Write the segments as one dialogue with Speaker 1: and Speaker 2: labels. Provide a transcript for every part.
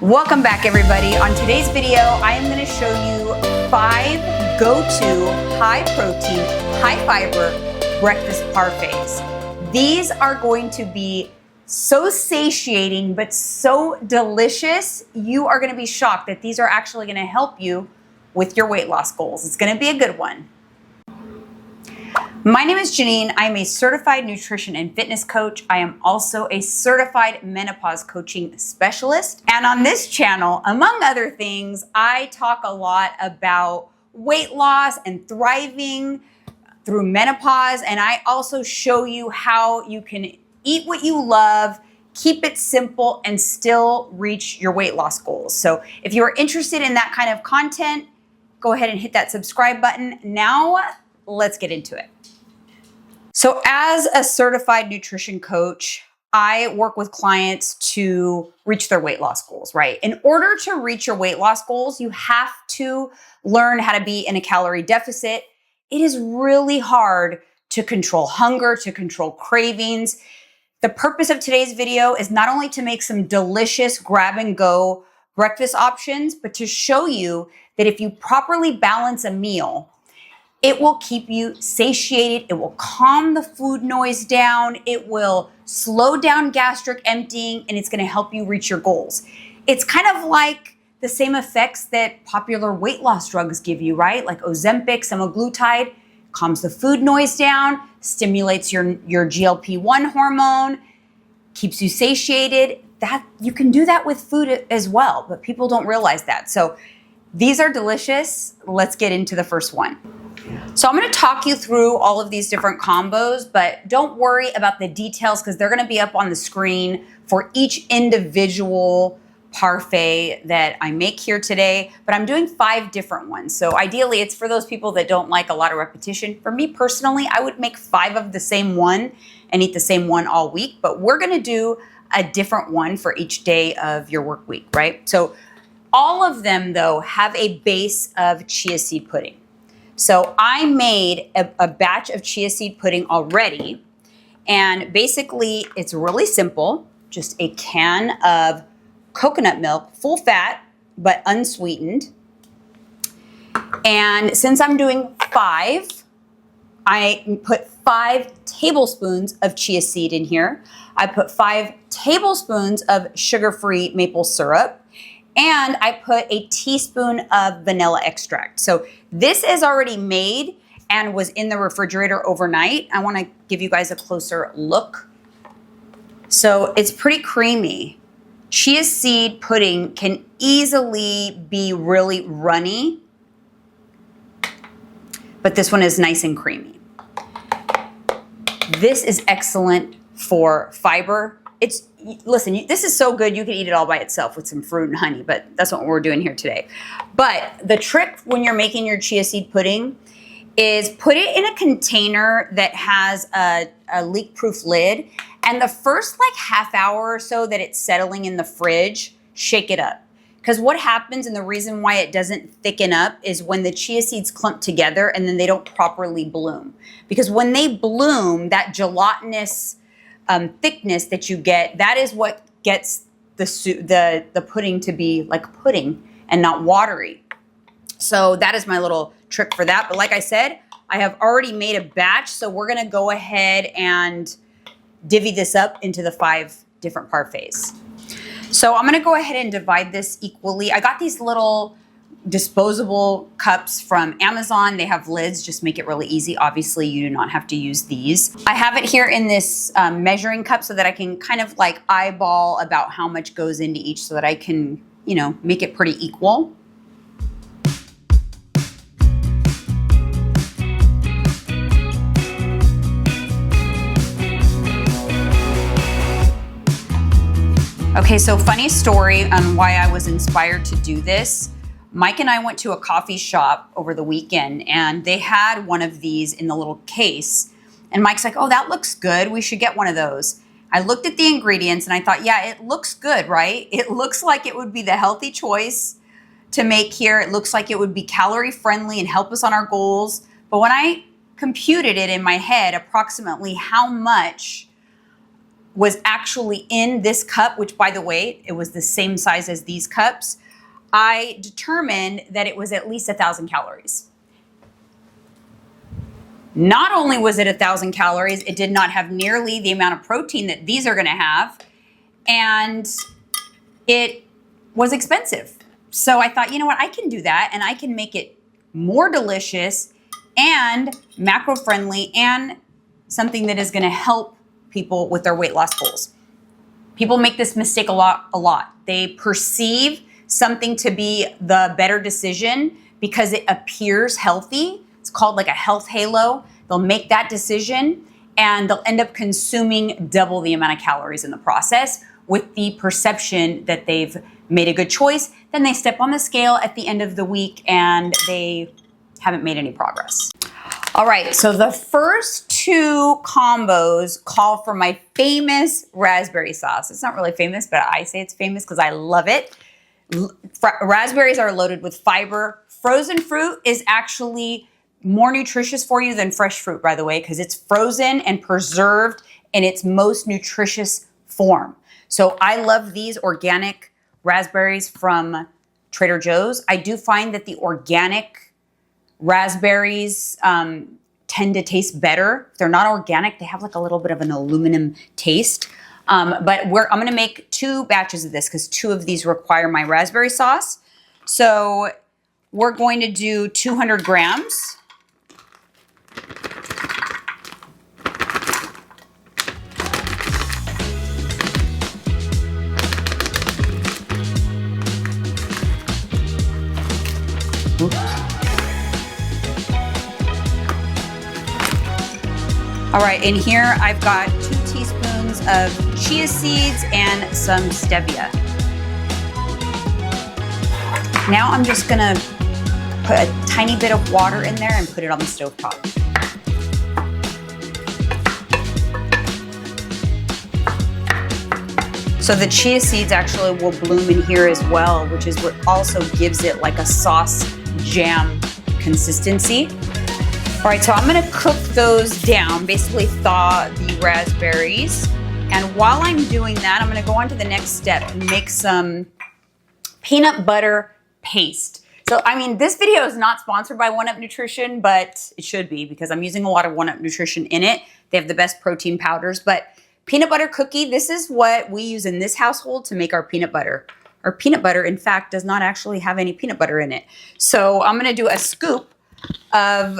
Speaker 1: Welcome back, everybody. On today's video, I am going to show you 5 go-to high protein, high fiber breakfast parfaits. These are going to be so satiating, but so delicious. You are going to be shocked that these are actually going to help you with your weight loss goals. It's going to be a good one. My name is Jeanine. I am a certified nutrition and fitness coach. I am also a certified menopause coaching specialist. And on this channel, among other things, I talk a lot about weight loss and thriving through menopause. And I also show you how you can eat what you love, keep it simple, and still reach your weight loss goals. So if you are interested in that kind of content, go ahead and hit that subscribe button. Now, let's get into it. So as a certified nutrition coach, I work with clients to reach their weight loss goals, right? In order to reach your weight loss goals, you have to learn how to be in a calorie deficit. It is really hard to control hunger, to control cravings. The purpose of today's video is not only to make some delicious grab and go breakfast options, but to show you that if you properly balance a meal, it will keep you satiated. It will calm the food noise down. It will slow down gastric emptying, and it's going to help you reach your goals. It's kind of like the same effects that popular weight loss drugs give you, right? Like Ozempic, semaglutide, calms the food noise down, stimulates your GLP-1 hormone, keeps you satiated. That you can do that with food as well, but people don't realize that. So these are delicious. Let's get into the first one. So I'm going to talk you through all of these different combos, but don't worry about the details because they're going to be up on the screen for each individual parfait that I make here today. But I'm doing 5 different ones. So ideally, it's for those people that don't like a lot of repetition. For me personally, I would make 5 of the same one and eat the same one all week. But we're going to do a different one for each day of your work week, right? So all of them, though, have a base of chia seed pudding. So I made a batch of chia seed pudding already, and basically it's really simple, just a can of coconut milk, full fat, but unsweetened. And since I'm doing 5, I put 5 tablespoons of chia seed in here. I put 5 tablespoons of sugar-free maple syrup. And I put a teaspoon of vanilla extract. So this is already made and was in the refrigerator overnight. I want to give you guys a closer look. So it's pretty creamy. Chia seed pudding can easily be really runny, but this one is nice and creamy. This is excellent for fiber. Listen, this is so good you can eat it all by itself with some fruit and honey, but that's what we're doing here today. But the trick when you're making your chia seed pudding is put it in a container that has a leak-proof lid, and the first like half hour or so that it's settling in the fridge, shake it up. Because what happens, and the reason why it doesn't thicken up, is when the chia seeds clump together and then they don't properly bloom. Because when they bloom, that gelatinous thickness that you get, that is what gets the pudding to be like pudding and not watery. So that is my little trick for that. But like I said, I have already made a batch, so we're gonna go ahead and divvy this up into the 5 different parfaits. So I'm gonna go ahead and divide this equally. I got these little disposable cups from Amazon. They have lids, just make it really easy. Obviously, you do not have to use these. I have it here in this measuring cup so that I can kind of like eyeball about how much goes into each so that I can, make it pretty equal. Okay, so funny story on why I was inspired to do this. Mike and I went to a coffee shop over the weekend and they had one of these in the little case. And Mike's like, oh, that looks good. We should get one of those. I looked at the ingredients and I thought, yeah, it looks good, right? It looks like it would be the healthy choice to make here. It looks like it would be calorie friendly and help us on our goals. But when I computed it in my head, approximately how much was actually in this cup, which by the way, it was the same size as these cups, I determined that it was at least 1,000 calories. Not only was it 1,000 calories, it did not have nearly the amount of protein that these are gonna have, and it was expensive. So I thought, you know what, I can do that and I can make it more delicious and macro-friendly and something that is gonna help people with their weight loss goals. People make this mistake a lot. They perceive something to be the better decision because it appears healthy. It's called like a health halo. They'll make that decision and they'll end up consuming double the amount of calories in the process with the perception that they've made a good choice. Then they step on the scale at the end of the week and they haven't made any progress. All right, so the first two combos call for my famous raspberry sauce. It's not really famous, but I say it's famous because I love it. Raspberries are loaded with fiber. Frozen fruit is actually more nutritious for you than fresh fruit, by the way, because it's frozen and preserved in its most nutritious form. So I love these organic raspberries from Trader Joe's. I do find that the organic raspberries tend to taste better. If they're not organic, they have like a little bit of an aluminum taste. But I'm gonna make 2 batches of this because 2 of these require my raspberry sauce. So we're going to do 200 grams. Oops. All right, in here I've got 2 teaspoons of chia seeds and some stevia. Now I'm just gonna put a tiny bit of water in there and put it on the stovetop. So the chia seeds actually will bloom in here as well, which is what also gives it like a sauce jam consistency. All right, so I'm gonna cook those down, basically thaw the raspberries. And while I'm doing that, I'm gonna go on to the next step and make some peanut butter paste. So, I mean, this video is not sponsored by 1UP Nutrition, but it should be because I'm using a lot of 1UP Nutrition in it. They have the best protein powders, but peanut butter cookie, this is what we use in this household to make our peanut butter. Our peanut butter, in fact, does not actually have any peanut butter in it. So I'm gonna do a scoop of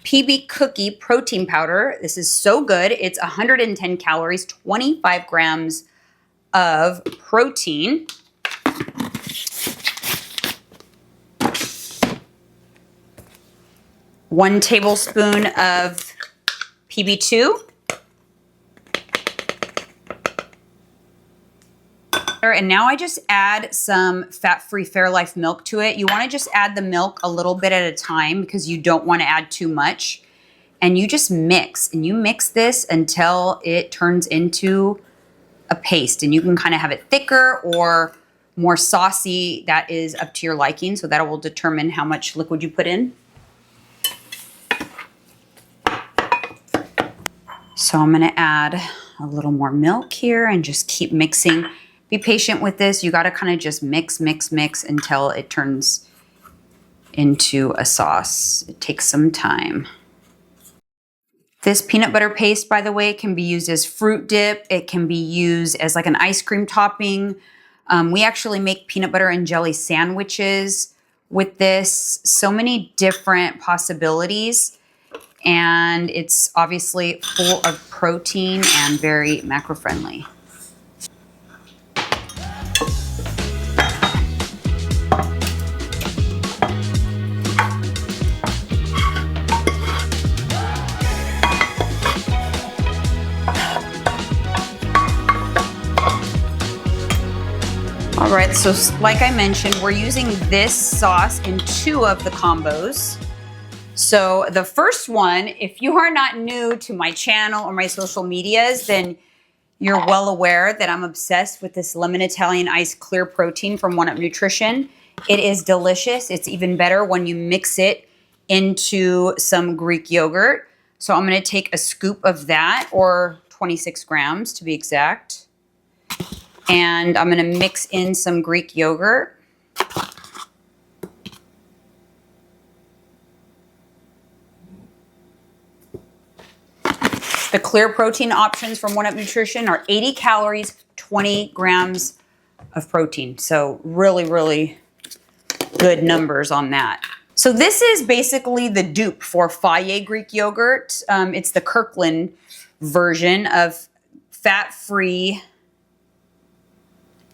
Speaker 1: PB cookie protein powder. This is so good. It's 110 calories, 25 grams of protein. One tablespoon of PB2. And now I just add some fat-free Fairlife milk to it. You want to just add the milk a little bit at a time because you don't want to add too much. And you just mix, and you mix this until it turns into a paste. And you can kind of have it thicker or more saucy. That is up to your liking. So that will determine how much liquid you put in. So I'm going to add a little more milk here and just keep mixing. Be patient with this. You got to kind of just mix until it turns into a sauce. It takes some time. This peanut butter paste, by the way, can be used as fruit dip. It can be used as like an ice cream topping. We actually make peanut butter and jelly sandwiches with this. So many different possibilities. And it's obviously full of protein and very macro-friendly. All right, so like I mentioned, we're using this sauce in 2 of the combos. So the first one, if you are not new to my channel or my social medias, then you're well aware that I'm obsessed with this lemon Italian iced clear protein from 1UP Nutrition. It is delicious. It's even better when you mix it into some Greek yogurt. So I'm gonna take a scoop of that, or 26 grams to be exact. And I'm going to mix in some Greek yogurt. The clear protein options from One Up Nutrition are 80 calories, 20 grams of protein. So really, really good numbers on that. So this is basically the dupe for Faye Greek yogurt. It's the Kirkland version of fat-free,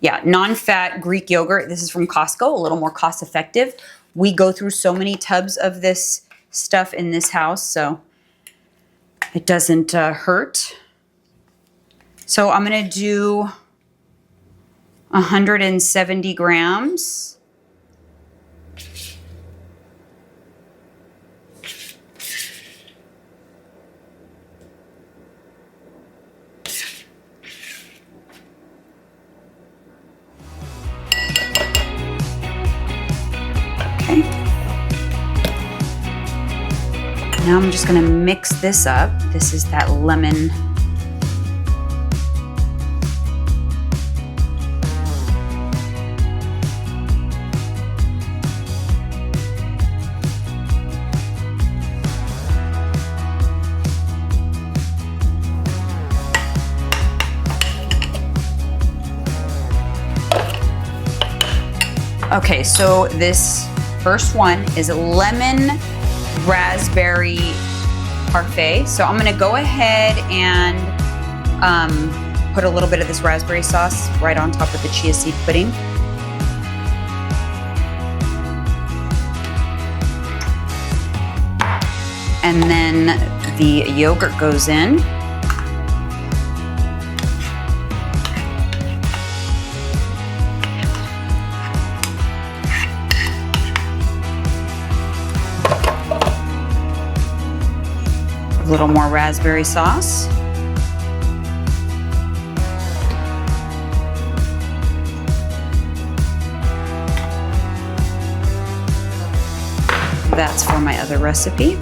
Speaker 1: non-fat Greek yogurt. This is from Costco, a little more cost effective. We go through so many tubs of this stuff in this house, so it doesn't hurt. So I'm gonna do 170 grams. Now I'm just gonna mix this up. This is that lemon. Okay, so this first one is lemon raspberry parfait. So I'm gonna go ahead and put a little bit of this raspberry sauce right on top of the chia seed pudding. And then the yogurt goes in. A little more raspberry sauce. That's for my other recipe.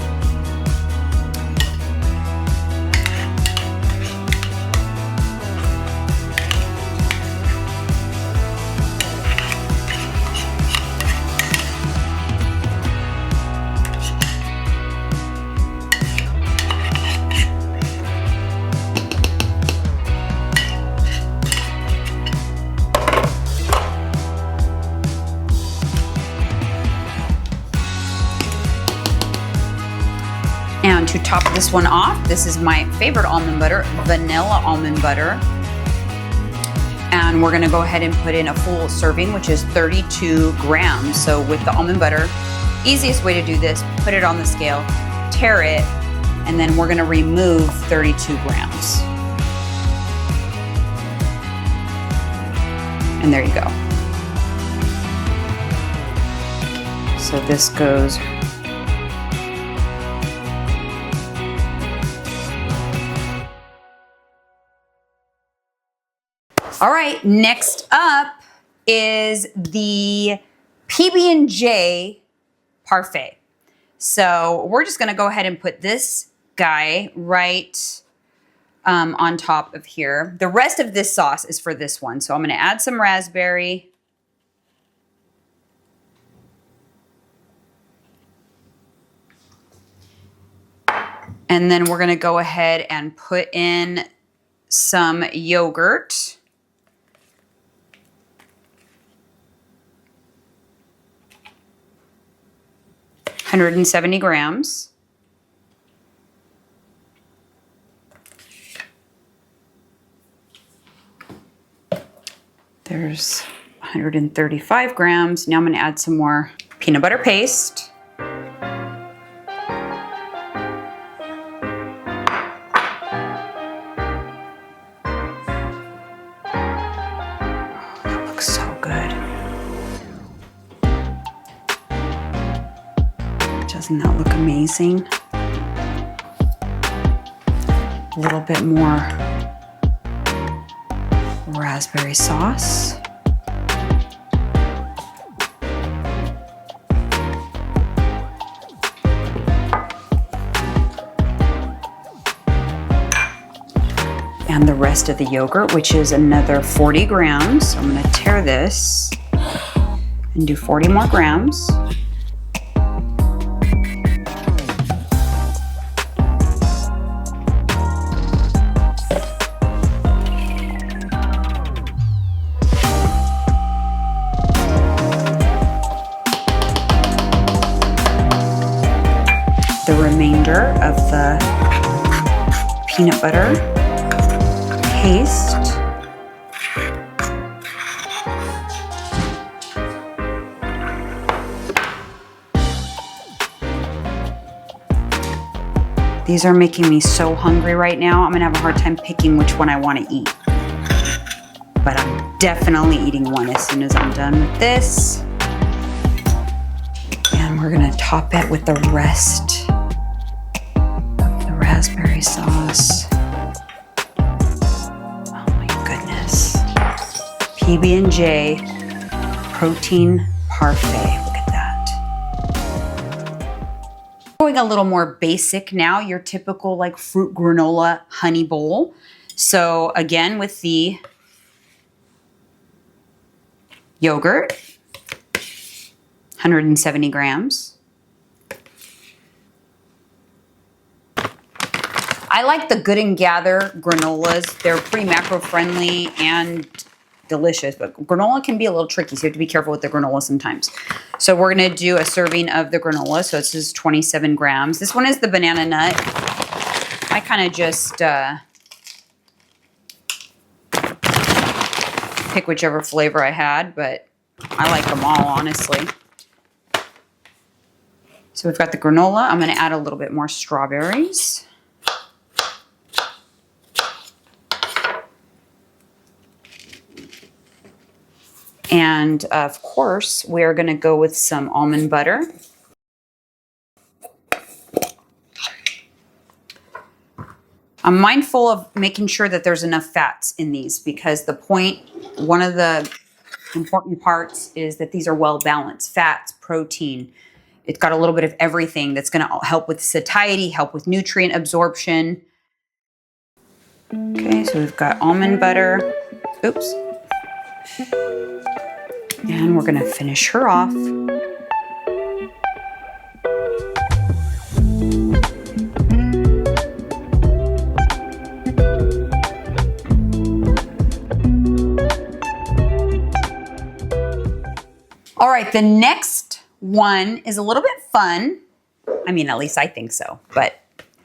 Speaker 1: And to top this one off, this is my favorite almond butter, vanilla almond butter. And we're gonna go ahead and put in a full serving, which is 32 grams. So with the almond butter, easiest way to do this, put it on the scale, tare it, and then we're gonna remove 32 grams. And there you go. So this goes all right, next up is the PB&J Parfait. So we're just gonna go ahead and put this guy right on top of here. The rest of this sauce is for this one. So I'm gonna add some raspberry. And then we're gonna go ahead and put in some yogurt. 170 grams. There's 135 grams. Now I'm going to add some more peanut butter paste. Oh, that looks so good. Doesn't that look amazing? A little bit more raspberry sauce. and the rest of the yogurt, which is another 40 grams. So I'm gonna tear this and do 40 more grams. The remainder of the peanut butter paste. These are making me so hungry right now. I'm gonna have a hard time picking which one I want to eat. But I'm definitely eating one as soon as I'm done with this. And we're gonna top it with the rest of the raspberry sauce. Oh my goodness. PB&J protein parfait. Look at that. Going a little more basic now, your typical like fruit granola honey bowl. So again, with the yogurt, 170 grams. I like the Good and Gather granolas. They're pretty macro friendly and delicious, but granola can be a little tricky, so you have to be careful with the granola sometimes. So we're gonna do a serving of the granola. So this is 27 grams. This one is the banana nut. I kind of just pick whichever flavor I had, but I like them all, honestly. So we've got the granola. I'm gonna add a little bit more strawberries. And of course, we're gonna go with some almond butter. I'm mindful of making sure that there's enough fats in these because one of the important parts is that these are well balanced. Fats, protein. It's got a little bit of everything that's gonna help with satiety, help with nutrient absorption. Okay, so we've got almond butter. Oops. And we're gonna finish her off. All right, the next one is a little bit fun. I mean, at least I think so. But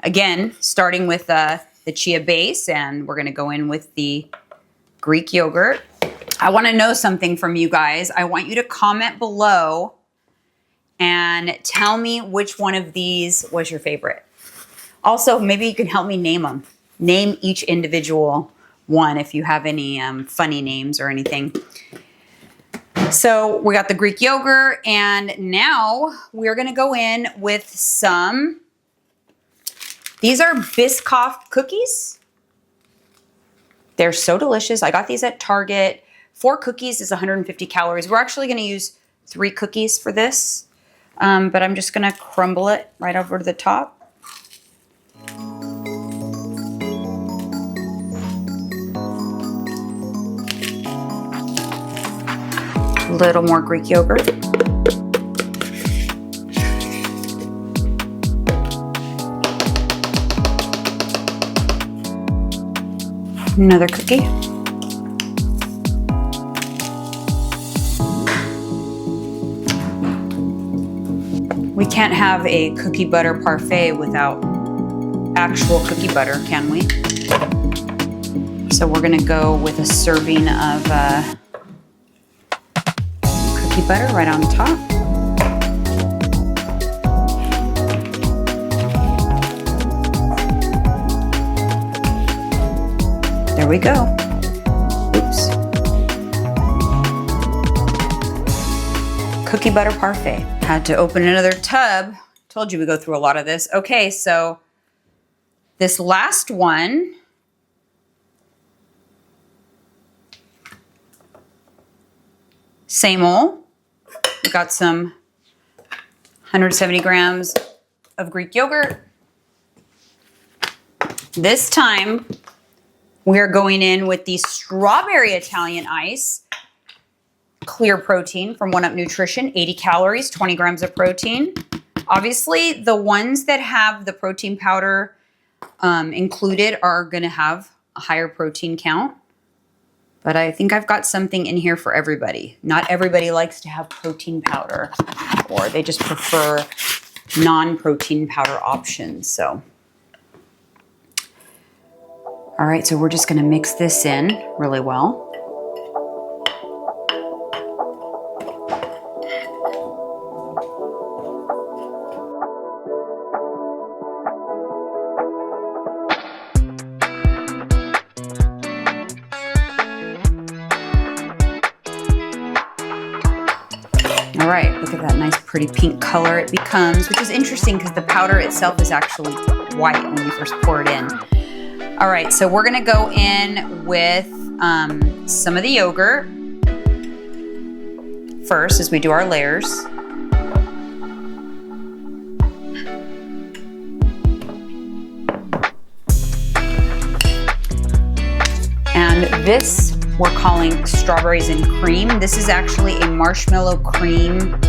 Speaker 1: again, starting with the chia base, and we're gonna go in with the Greek yogurt. I wanna know something from you guys. I want you to comment below and tell me which one of these was your favorite. Also, maybe you can help me name them. Name each individual one if you have any funny names or anything. So we got the Greek yogurt, and now we're gonna go in with some, these are Biscoff cookies. They're so delicious. I got these at Target. 4 cookies is 150 calories. We're actually gonna use 3 cookies for this, but I'm just gonna crumble it right over to the top. A little more Greek yogurt. Another cookie. We can't have a cookie butter parfait without actual cookie butter, can we? So we're gonna go with a serving of cookie butter right on top. There we go. Oops. Cookie butter parfait. Had to open another tub. Told you we go through a lot of this. Okay, so this last one, same old. We got some 170 grams of Greek yogurt. This time, We're going in with the strawberry Italian ice, clear protein from 1UP Nutrition, 80 calories, 20 grams of protein. Obviously, the ones that have the protein powder included are going to have a higher protein count. But I think I've got something in here for everybody. Not everybody likes to have protein powder, or they just prefer non-protein powder options. So, all right, so we're just going to mix this in really well. All right, look at that nice pretty pink color it becomes, which is interesting because the powder itself is actually white when you first pour it in. All right, so we're gonna go in with some of the yogurt first as we do our layers. And this we're calling strawberries and cream. This is actually a marshmallow cream,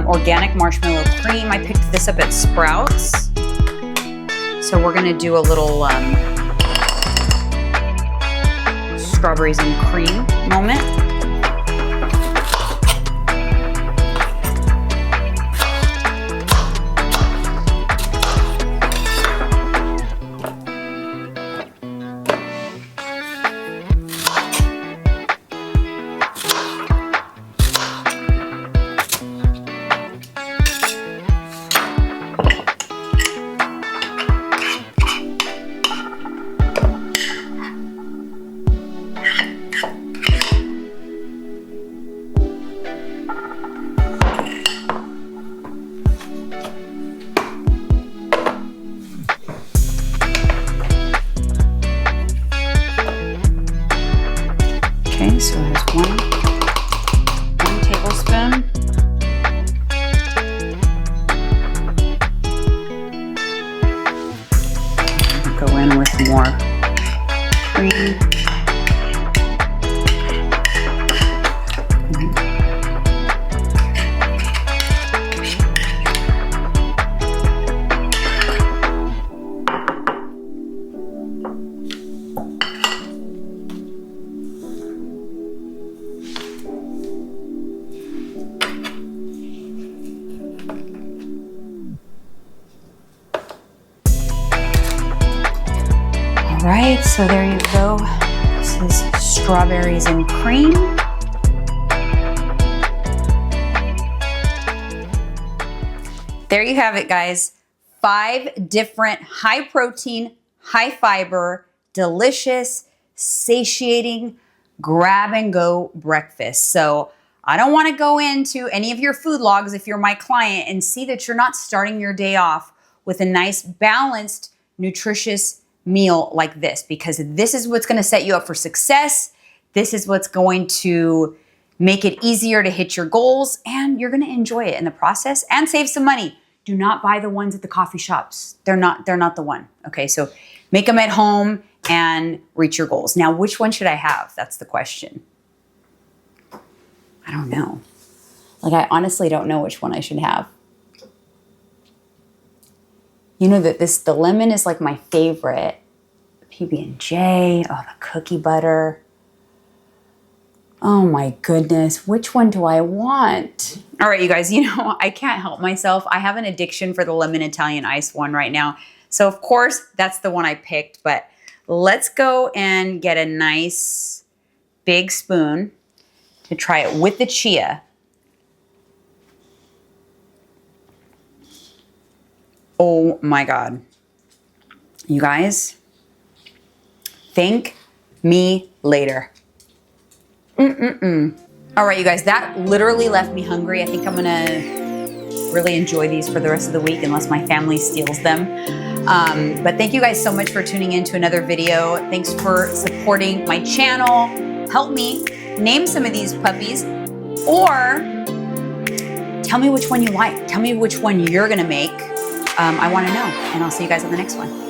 Speaker 1: organic marshmallow cream. I picked this up at Sprouts. So we're gonna do a little strawberries and cream moment. Okay, so there's one tablespoon. Go in with more cream. All right, so there you go. This is strawberries and cream. There you have it, guys. 5 different high protein, high fiber, delicious, satiating, grab and go breakfast. So I don't want to go into any of your food logs if you're my client and see that you're not starting your day off with a nice, balanced, nutritious meal like this, because this is what's going to set you up for success. This is what's going to make it easier to hit your goals, and you're going to enjoy it in the process and save some money. Do not buy the ones at the coffee shops. They're not the one. Okay, so make them at home and reach your goals. Now, which one should I have? That's the question. I don't know. Like, I honestly don't know which one I should have. You know that the lemon is like my favorite. PB&J, oh, the cookie butter. Oh my goodness, which one do I want? All right, you guys, you know, I can't help myself. I have an addiction for the lemon Italian ice one right now. So of course, that's the one I picked, but let's go and get a nice big spoon to try it with the chia. Oh my God. You guys, thank me later. All right, you guys, that literally left me hungry. I think I'm gonna really enjoy these for the rest of the week unless my family steals them. But thank you guys so much for tuning in to another video. Thanks for supporting my channel. Help me name some of these puppies, or tell me which one you like. Tell me which one you're gonna make. I wanna know, and I'll see you guys on the next one.